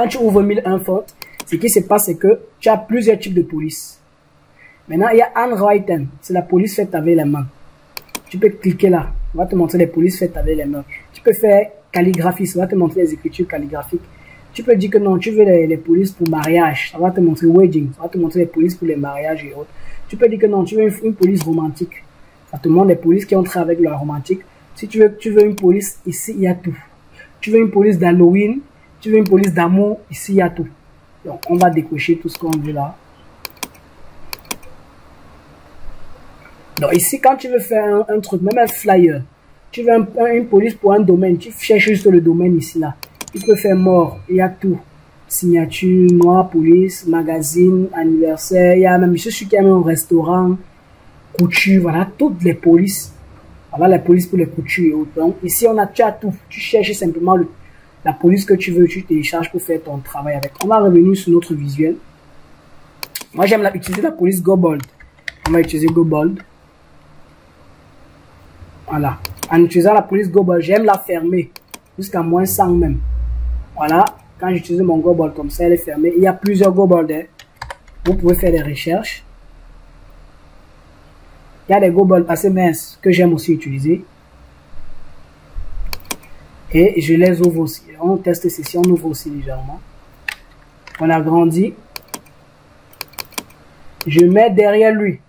Quand tu ouvres 1001 fonds, ce qui se passe, c'est que tu as plusieurs types de police. Maintenant, il y a handwritten, c'est la police faite avec les mains. Tu peux cliquer là, on va te montrer les polices faites avec les mains. Tu peux faire calligraphie, ça va te montrer les écritures calligraphiques. Tu peux dire que non, tu veux les polices pour mariage, ça va te montrer wedding, ça va te montrer les polices pour les mariages et autres. Tu peux dire que non, tu veux une police romantique, ça te montre les polices qui ont travaillé avec la romantique. Si tu veux une police, ici il y a tout. Tu veux une police d'Halloween, tu veux une police d'amour, ici il y a tout. Donc on va décocher tout ce qu'on veut là. Donc ici, quand tu veux faire un truc, même un flyer, tu veux une police pour un domaine, tu cherches juste le domaine ici, là. Tu peux faire mort, il y a tout. Signature, noir, police, magazine, anniversaire, il y a même, je suis qui a un restaurant, couture, voilà, toutes les polices. Voilà les polices pour les coutures et autres. Donc ici, tu as tout. Tu cherches simplement la police que tu veux, tu télécharges pour faire ton travail avec. On va revenir sur notre visuel. Moi, j'aime utiliser la police GoBold. On va utiliser GoBold. Voilà. En utilisant la police GoBold, j'aime la fermer jusqu'à moins 100 même. Voilà. Quand j'utilise mon GoBold comme ça, elle est fermée. Il y a plusieurs GoBold. Hein. Vous pouvez faire des recherches. Il y a des GoBold assez minces que j'aime aussi utiliser. Et je les ouvre aussi. On teste ceci, on ouvre aussi légèrement. On agrandit. Je mets derrière lui.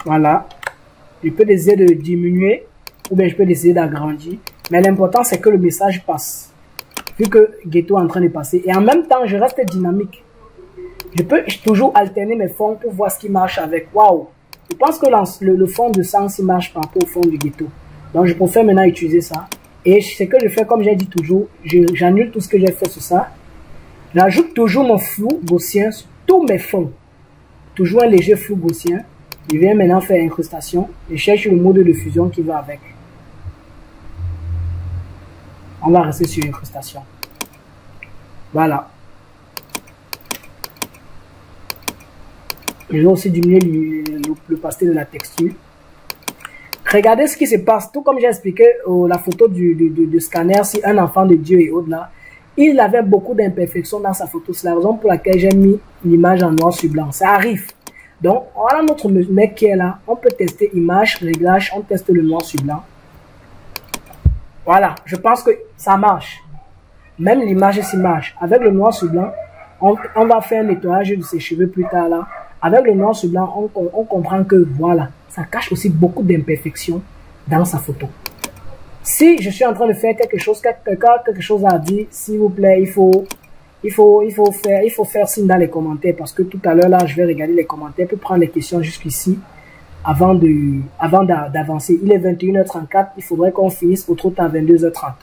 Voilà. Je peux essayer de diminuer ou bien je peux essayer d'agrandir. Mais l'important, c'est que le message passe. Vu que Ghetto est en train de passer. Et en même temps, je reste dynamique. Je peux toujours alterner mes fonds pour voir ce qui marche avec. Waouh! Je pense que le fond de sens il marche par rapport au fond du Ghetto. Donc, je préfère maintenant utiliser ça. Et ce que je fais, comme j'ai dit toujours, j'annule tout ce que j'ai fait sur ça. J'ajoute toujours mon flou gaussien sur tous mes fonds. Toujours un léger flou gaussien. Je viens maintenant faire incrustation. Je cherche le mode de fusion qui va avec. On va rester sur incrustation. Voilà. Je vais aussi diminuer l'opacité de la texture. Regardez ce qui se passe. Tout comme j'ai expliqué la photo de scanner, si un enfant de Dieu et autres là, il avait beaucoup d'imperfections dans sa photo. C'est la raison pour laquelle j'ai mis l'image en noir sur blanc. Ça arrive. Donc, voilà notre mec qui est là. On peut tester image, réglage, on teste le noir sur blanc. Voilà, je pense que ça marche. Même l'image est marche. Avec le noir sur blanc, on va faire un nettoyage de ses cheveux plus tard là. Avec le noir sur blanc, on comprend que voilà, ça cache aussi beaucoup d'imperfections dans sa photo. Si je suis en train de faire quelque chose, quelque chose à dire, s'il vous plaît, il faut faire signe dans les commentaires parce que tout à l'heure là, je vais regarder les commentaires pour prendre les questions jusqu'ici avant d'avancer. Il est 21h34, il faudrait qu'on finisse au trop à 22h30.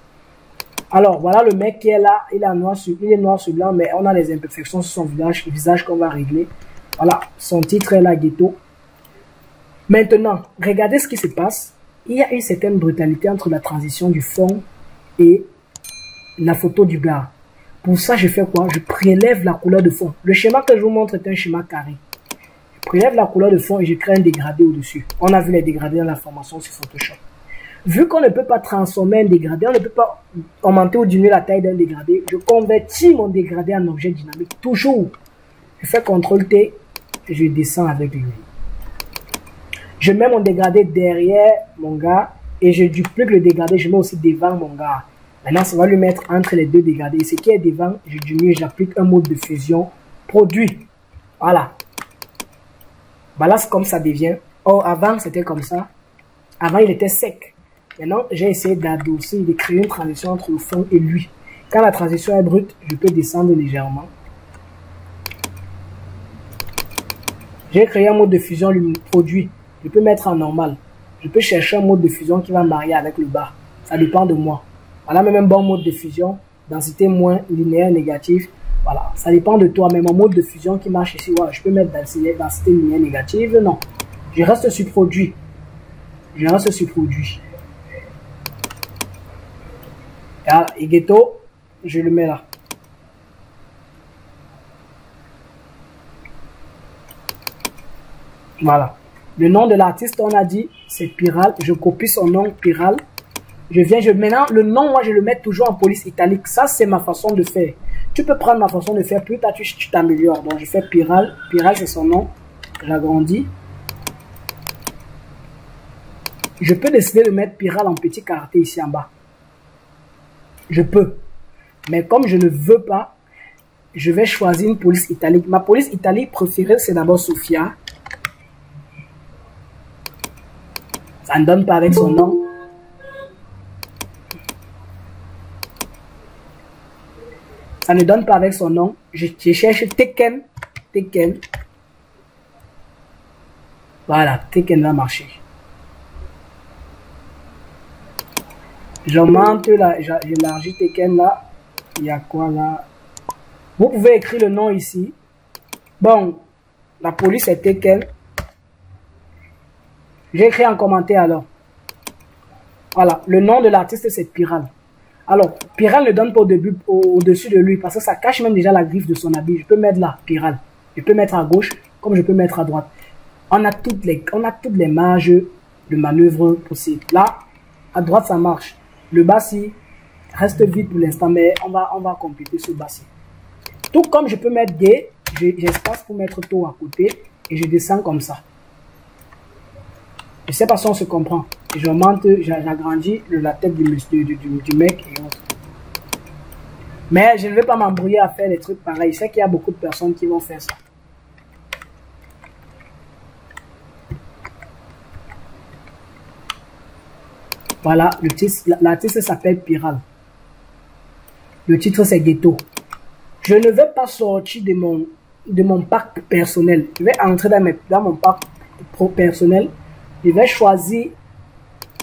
Alors voilà le mec qui est là, il est noir sur blanc, mais on a les imperfections sur son visage qu'on va régler. Voilà, son titre est là, Ghetto. Maintenant, regardez ce qui se passe. Il y a une certaine brutalité entre la transition du fond et la photo du gars. Pour ça, je fais quoi? Je prélève la couleur de fond. Le schéma que je vous montre est un schéma carré. Je prélève la couleur de fond et je crée un dégradé au-dessus. On a vu les dégradés dans la formation sur Photoshop. Vu qu'on ne peut pas transformer un dégradé, on ne peut pas augmenter ou diminuer la taille d'un dégradé, je convertis mon dégradé en objet dynamique. Toujours. Je fais CTRL-T et je descends avec lui. Je mets mon dégradé derrière mon gars et je duplique le dégradé, je mets aussi devant mon gars. Maintenant, ça va lui mettre entre les deux dégradés. Et ce qui est devant, je diminue et j'applique un mode de fusion produit. Voilà. Voilà comme ça devient. Oh, avant, c'était comme ça. Avant, il était sec. Maintenant, j'ai essayé d'adoucir, de créer une transition entre le fond et lui. Quand la transition est brute, je peux descendre légèrement. J'ai créé un mode de fusion produit. Je peux mettre en normal. Je peux chercher un mode de fusion qui va marier avec le bas. Ça dépend de moi. Voilà même un bon mode de fusion. Densité moins, linéaire, négatif. Voilà, ça dépend de toi. Même un mode de fusion qui marche ici. Ouais, je peux mettre densité linéaire, négative. Non. Je reste sur produit. Je reste sur produit. Et Ghetto, je le mets là. Voilà. Le nom de l'artiste, on a dit, c'est Piral. Je copie son nom, Piral. Maintenant, le nom, moi, je le mets toujours en police italique. Ça, c'est ma façon de faire. Tu peux prendre ma façon de faire, plus tard, tu t'améliores. Donc, je fais Piral. Piral, c'est son nom. J'agrandis. Je peux décider de mettre Piral en petit caractère ici en bas. Je peux. Mais comme je ne veux pas, je vais choisir une police italique. Ma police italique préférée, c'est d'abord Sofia. Ça ne donne pas avec son nom. Ça ne donne pas avec son nom. Je cherche Tekken. Tekken. Voilà, Tekken va marcher. J'augmente là, j'élargis Tekken là. Il y a quoi là? Vous pouvez écrire le nom ici. Bon, la police est Tekken. J'ai écrit en commentaire alors. Voilà, le nom de l'artiste c'est Piral. Alors, Piral ne donne pas au-dessus de lui parce que ça cache même déjà la griffe de son habit. Je peux mettre là, Piral. Je peux mettre à gauche comme je peux mettre à droite. On a toutes les marges de manœuvre possibles. Là, à droite ça marche. Le bas-ci reste vide pour l'instant, mais on va compléter ce bas-ci. Tout comme je peux mettre D, j'ai espace pour mettre taux à côté et je descends comme ça. Je sais pas si on se comprend. J'augmente, j'agrandis la tête du mec et autres. Mais je ne vais pas m'embrouiller à faire des trucs pareils. Je sais qu'il y a beaucoup de personnes qui vont faire ça. Voilà, l'artiste s'appelle Piral. Le titre c'est Ghetto. Je ne vais pas sortir de mon pack personnel. Je vais entrer dans mon pack personnel. Je vais choisir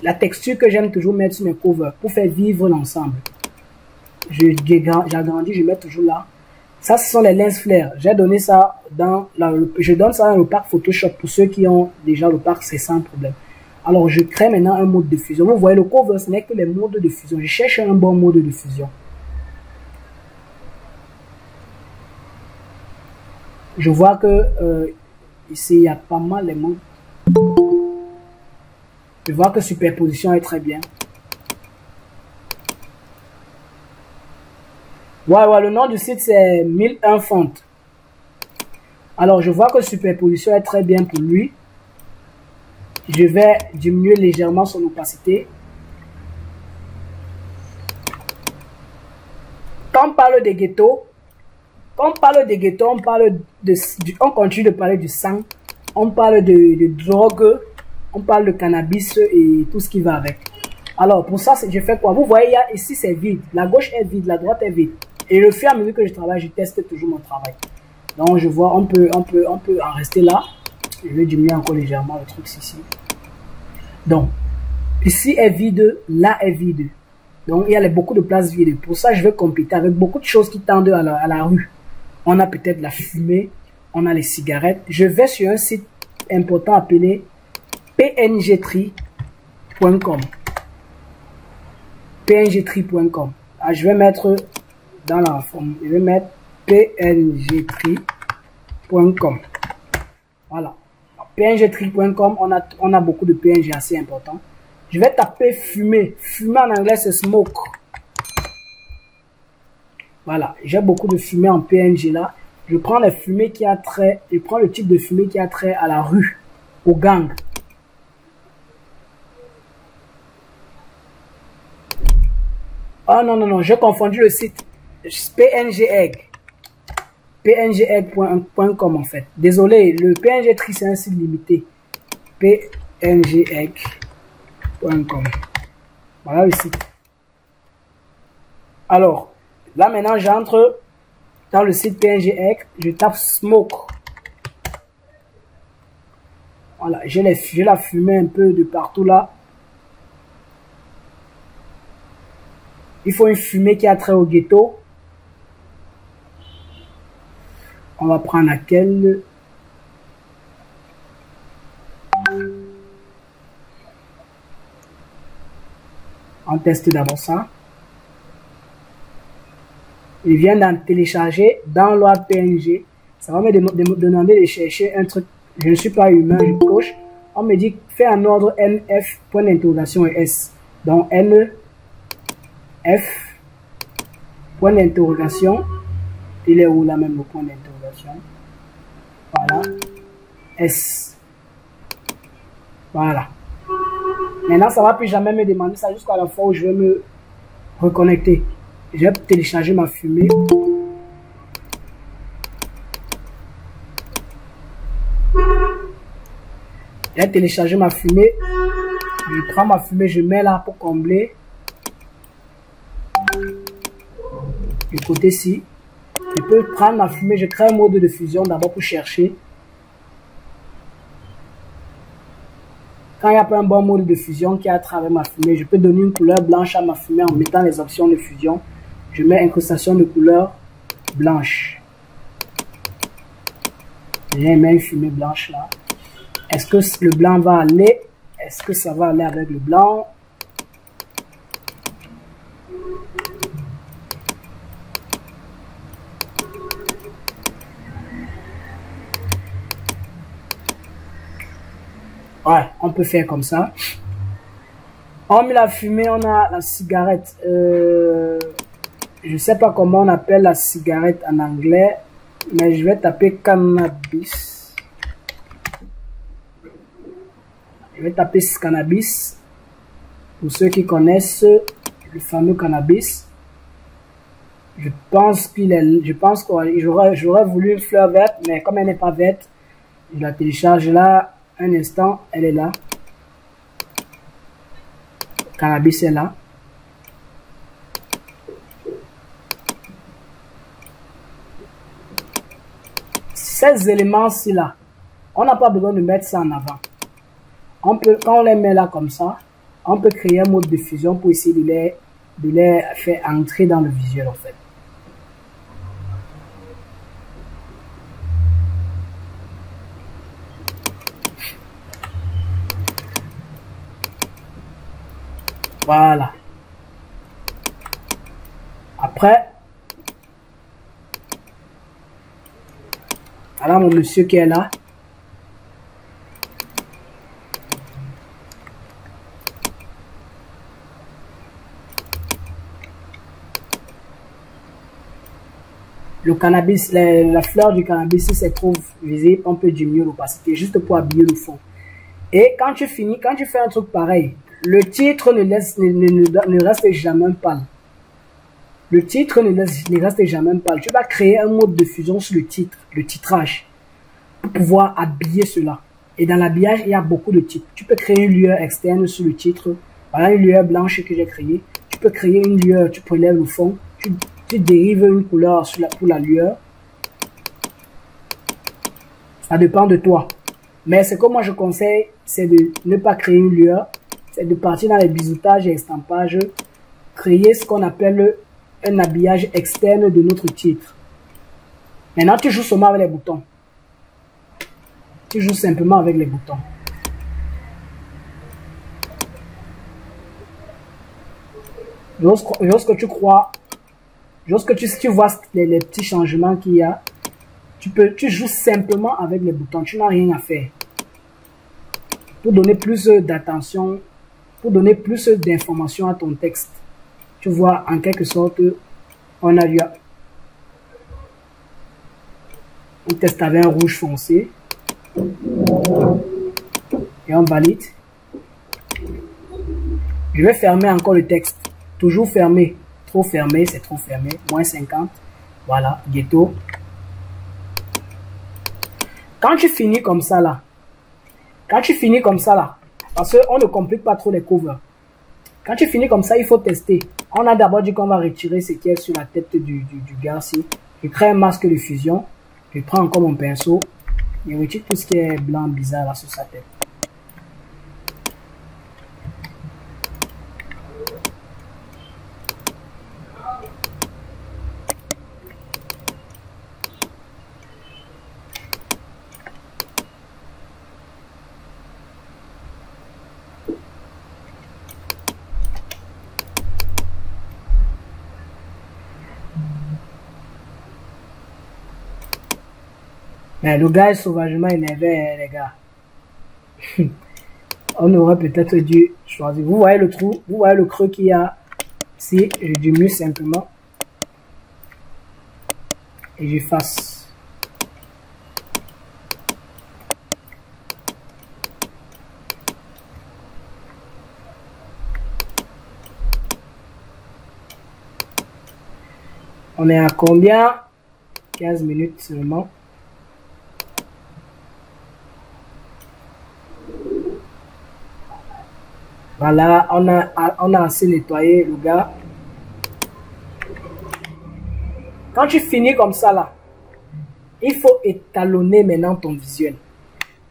la texture que j'aime toujours mettre sur mes covers pour faire vivre l'ensemble. J'agrandis, je mets toujours là. Ça, ce sont les lens flares. J'ai donné ça je donne ça dans le pack Photoshop pour ceux qui ont déjà le pack, c'est sans problème. Alors, je crée maintenant un mode de fusion. Vous voyez, le cover, ce n'est que les modes de fusion. Je cherche un bon mode de fusion. Je vois que ici, il y a pas mal de modes. Je vois que superposition est très bien. Ouais, le nom du site, c'est 1001 Font. Alors, je vois que superposition est très bien pour lui. Je vais diminuer légèrement son opacité. Quand on parle de ghetto, on continue de parler du sang, on parle de drogue, on parle de cannabis et tout ce qui va avec. Alors, pour ça, je fais quoi? Vous voyez, ici, c'est vide. La gauche est vide, la droite est vide. Et le fur et à mesure que je travaille, je teste toujours mon travail. Donc, je vois, on peut en rester là. Je vais diminuer encore légèrement le truc ici. Donc, ici est vide, là est vide. Donc, il y a beaucoup de places vides. Pour ça, je vais compléter avec beaucoup de choses qui tendent à la rue. On a peut-être la fumée, on a les cigarettes. Je vais sur un site important appelé pngtree.com. pngtree.com. Je vais mettre dans la forme, je vais mettre pngtree.com. Voilà. pngtree.com, on a beaucoup de PNG assez importants. Je vais taper fumer. Fumer en anglais, c'est smoke. Voilà, j'ai beaucoup de fumée en PNG là. Je prends les fumées qui a trait, je prends le type de fumée qui a trait à la rue, au gang. Oh non, j'ai confondu le site. PNG Egg. pngegg.com en fait. Désolé, le PNG Tree c'est un site limité. pngegg.com. Voilà le site. Alors, là maintenant j'entre dans le site PNG Egg, je tape smoke. Voilà, j'ai la fumée un peu de partout là. Il faut une fumée qui a trait au ghetto. On va prendre laquelle? On teste d'abord ça. Il vient d'en télécharger dans l'ordre PNG. Ça va me demander de chercher un truc. Je ne suis pas humain, je coche. On me dit fais un ordre NF, point d'interrogation et S. Donc N, F, point d'interrogation. Il est où là même le point d'interrogation? Voilà. S. Voilà. Maintenant, ça va plus jamais me demander ça jusqu'à la fois où je vais me reconnecter. Je vais télécharger ma fumée. Je vais télécharger ma fumée. Je prends ma fumée, je mets là pour combler. Du côté-ci. Je peux prendre ma fumée, je crée un mode de fusion d'abord pour chercher. Quand il n'y a pas un bon mode de fusion qui est à travers ma fumée, je peux donner une couleur blanche à ma fumée en mettant les options de fusion. Je mets incrustation de couleur blanche. J'ai mis une fumée blanche là. Est-ce que le blanc va aller? Est-ce que ça va aller avec le blanc? Ouais, on peut faire comme ça. On met la fumée, on a la cigarette. Je sais pas comment on appelle la cigarette en anglais, mais je vais taper cannabis. Je vais taper cannabis. Pour ceux qui connaissent le fameux cannabis. Je pense que j'aurais voulu une fleur verte, mais comme elle n'est pas verte, je la télécharge là. Un instant, elle est là. Cannabis est là. Ces éléments-ci là, on n'a pas besoin de mettre ça en avant. On peut, quand on les met là comme ça, on peut créer un mode de fusion pour essayer de les faire entrer dans le visuel en fait. Voilà. Après, voilà mon monsieur qui est là. Le cannabis, la fleur du cannabis, si se trouve visible, on peut diminuer l'opacité juste pour habiller le fond. Et quand tu finis, quand tu fais un truc pareil, le titre ne reste jamais pâle. Le titre ne reste jamais pâle. Tu vas créer un mode de fusion sur le titre, le titrage, pour pouvoir habiller cela. Et dans l'habillage, il y a beaucoup de titres. Tu peux créer une lueur externe sur le titre. Voilà une lueur blanche que j'ai créée. Tu peux créer une lueur, tu prélèves le fond. Tu dérives une couleur pour la lueur. Ça dépend de toi. Mais ce que moi je conseille, c'est de ne pas créer une lueur. C'est de partir dans les biseautages et estampages. Créer ce qu'on appelle un habillage externe de notre titre. Maintenant, tu joues seulement avec les boutons. Tu joues simplement avec les boutons. Lorsque tu crois, si tu vois les petits changements qu'il y a, tu joues simplement avec les boutons. Tu n'as rien à faire. Pour donner plus d'attention, pour donner plus d'informations à ton texte. Tu vois, en quelque sorte, on a eu un test avec un rouge foncé. Et on valide. Je vais fermer encore le texte. Toujours fermé. Trop fermé, c'est trop fermé. Moins 50. Voilà, ghetto. Quand tu finis comme ça là, parce qu'on ne complique pas trop les covers. Quand tu finis comme ça, il faut tester. On a d'abord dit qu'on va retirer ce qui est sur la tête du gars-ci. Je crée un masque de fusion. Je prends encore mon pinceau. Je retire tout ce qui est blanc bizarre là sur sa tête. Mais le gars est sauvagement énervé, les gars. On aurait peut-être dû choisir. Vous voyez le trou, vous voyez le creux qu'il y a. Si je diminue simplement et j'efface. On est à combien? 15 minutes seulement. Voilà, on a assez nettoyé le gars. Quand tu finis comme ça là, il faut étalonner maintenant ton visuel.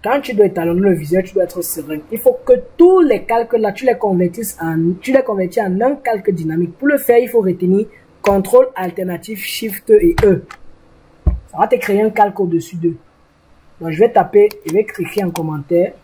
Quand tu dois étalonner le visuel, tu dois être serein. Il faut que tous les calques là, tu les convertis en un calque dynamique. Pour le faire, il faut retenir CTRL alternatif SHIFT et E. Ça va te créer un calque au-dessus d'eux. Donc je vais taper, je vais écrire en commentaire